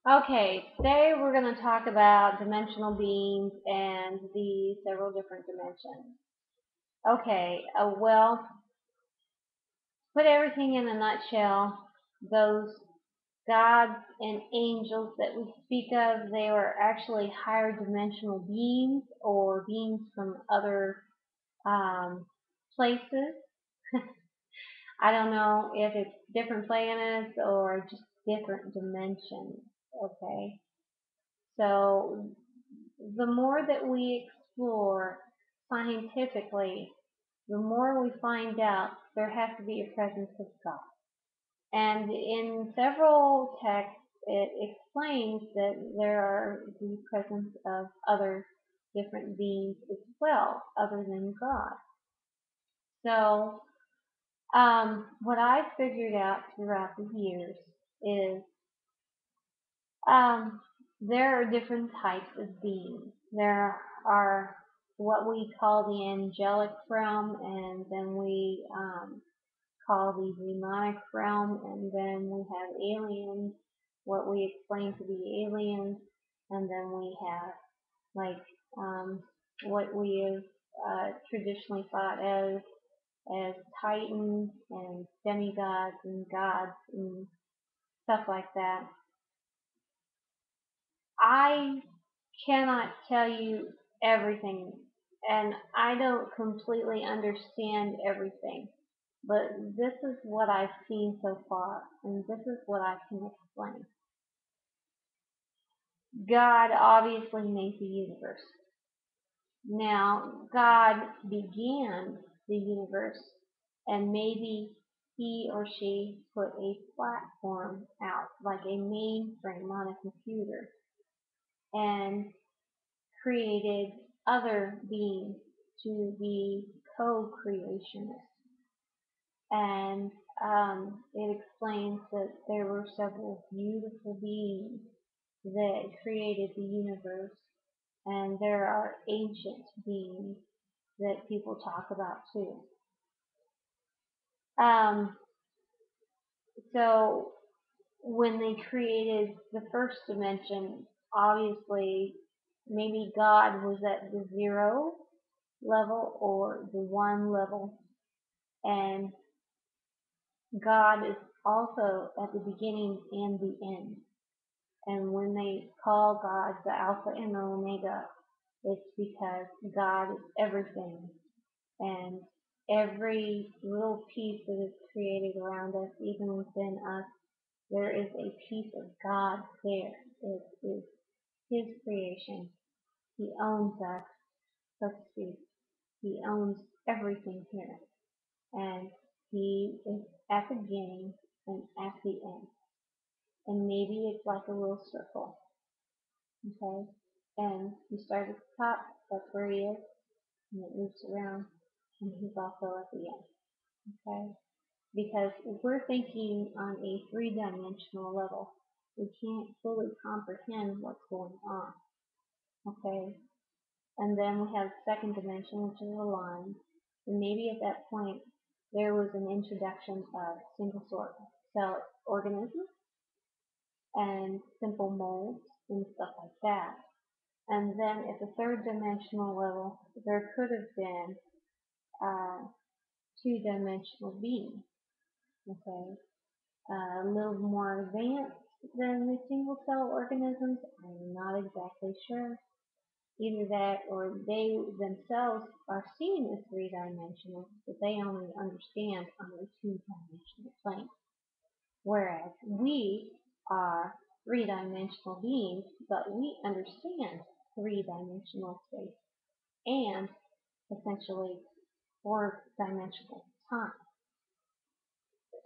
Okay, today we're going to talk about dimensional beings and the several different dimensions. Okay, well, put everything in a nutshell. Those gods and angels that we speak of, they were actually higher dimensional beings or beings from other um, places. I don't know if it's different planets or just different dimensions. Okay, so the more that we explore scientifically, the more we find out there has to be a presence of God. And in several texts, it explains that there are the presence of other different beings as well, other than God. So, what I've figured out throughout the years is Um, there are different types of beings. There are what we call the angelic realm, and then we call the demonic realm, and then we have aliens, what we explain to be aliens, and then we have like um, what we have traditionally thought as titans and demigods and gods and stuff like that. I cannot tell you everything, and I don't completely understand everything, but this is what I've seen so far, and this is what I can explain. God obviously made the universe. Now, God began the universe, and maybe he or she put a platform out, like a mainframe on a computer, and created other beings to be co-creationists. And it explains that there were several beautiful beings that created the universe, and there are ancient beings that people talk about too. Um, so when they created the first dimension, obviously maybe God was at the zero level or the one level, and God is also at the beginning and the end. And when they call God the Alpha and the Omega, it's because God is everything, and every little piece that is created around us, even within us, there is a piece of God there. It is His creation. He owns us, so to speak. He owns everything here. And He is at the beginning and at the end. And maybe it's like a little circle. Okay? And you start at the top, that's where He is, and it moves around, and He's also at the end. Okay? Because if we're thinking on a three-dimensional level, we can't fully comprehend what's going on. Okay? And then we have second dimension, which is a line. And maybe at that point there was an introduction of single cell organisms and simple molds and stuff like that. And then at the third dimensional level, there could have been uh, two-dimensional beings. Okay, a little more advanced than the single cell organisms. I'm not exactly sure. Either that or they themselves are seen as three-dimensional, but they only understand on a two-dimensional plane. Whereas we are three-dimensional beings, but we understand three-dimensional space and essentially four-dimensional time.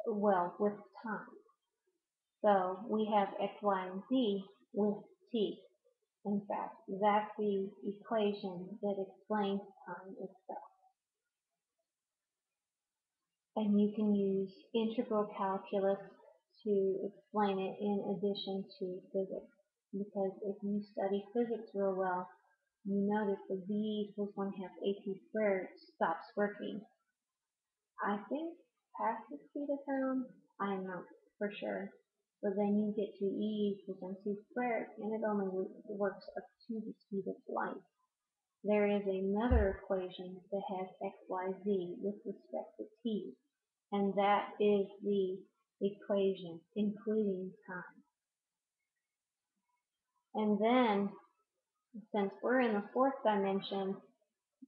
Well, with time. So we have X, Y, and Z with T. In fact, that's the equation that explains time itself. And you can use integral calculus to explain it in addition to physics. Because if you study physics real well, you notice that v equals 1/2 AP squared stops working. I think past the speed of sound, I'm not for sure. but then you get to e equals mc squared, and it only works up to the speed of light. There is another equation that has x, y, z with respect to t, and that is the equation including time. And then, since we're in the fourth dimension,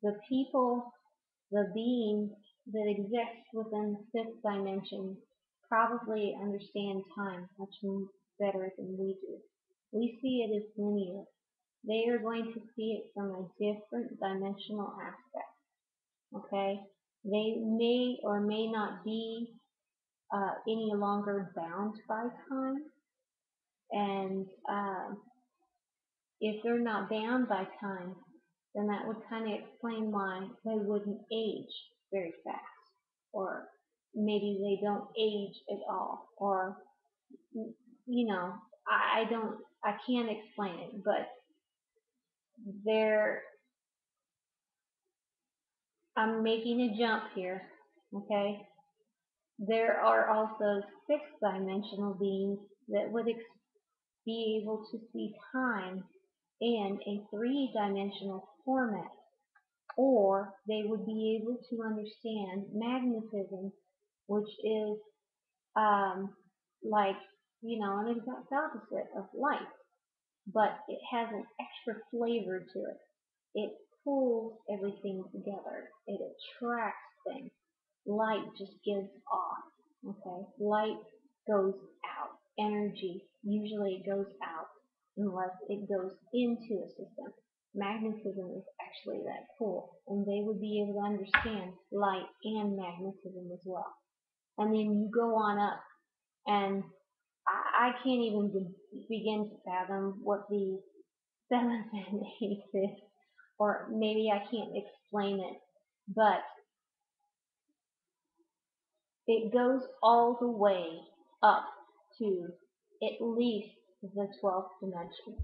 the people, the beings that exist within the fifth dimension probably understand time much better than we do. We see it as linear. They are going to see it from a different dimensional aspect. Okay? They may or may not be any longer bound by time. And if they're not bound by time, then that would kind of explain why they wouldn't age very fast. Or maybe they don't age at all. Or, you know, I can't explain it, but I'm making a jump here, okay? There are also sixth dimensional beings that would be able to see time in a three-dimensional format, or they would be able to understand magnetism, which is like, an exact opposite of light, but it has an extra flavor to it. It pulls everything together. It attracts things. Light just gives off. Okay? Light goes out. Energy usually goes out unless it goes into a system. Magnetism is actually that pull, and they would be able to understand light and magnetism as well. And then you go on up, and I can't even begin to fathom what the seventh and eighth is, or maybe I can't explain it, but it goes all the way up to at least the 12th dimension.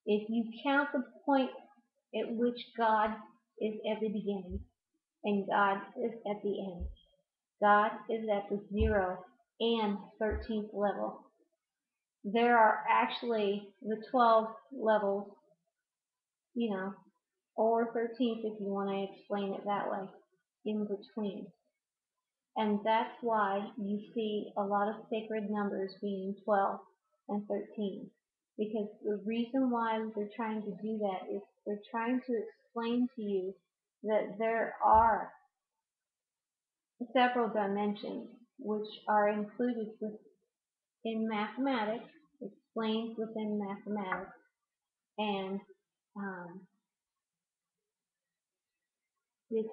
If you count the point at which God is at the beginning and God is at the end, God is at the 0 and 13th level. There are actually the 12 levels, or 13th if you want to explain it that way, in between. And that's why you see a lot of sacred numbers being 12 and 13. Because the reason why they're trying to do that is they're trying to explain to you that there are several dimensions which are included in mathematics, explained within mathematics, and it's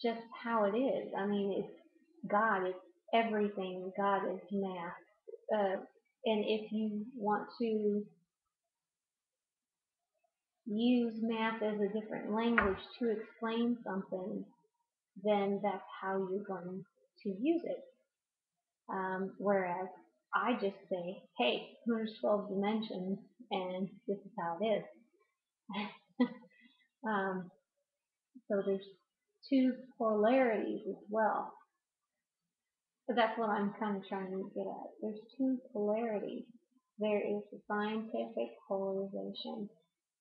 just how it is. I mean, it's God, it's everything. God is math. And if you want to use math as a different language to explain something, then that's how you're going to use it. Whereas I just say, hey, there's 12 dimensions, and this is how it is. So there's two polarities as well. So that's what I'm kind of trying to get at. There's two polarities. There is the scientific polarization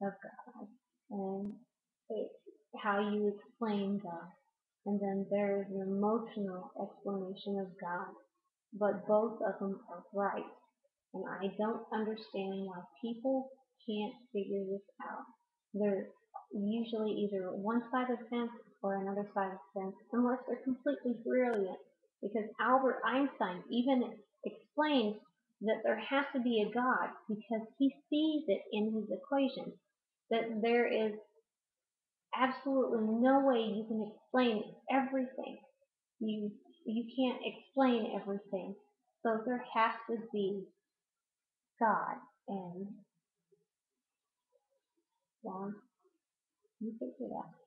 of God and how you explain God. And then there is an emotional explanation of God. But both of them are right. And I don't understand why people can't figure this out. They're usually either one side of the fence or another side of the fence, unless they're completely brilliant. Because Albert Einstein even explains that there has to be a God because he sees it in his equations, that there is absolutely no way you can explain everything. You can't explain everything. So there has to be God. And well, you figure it out.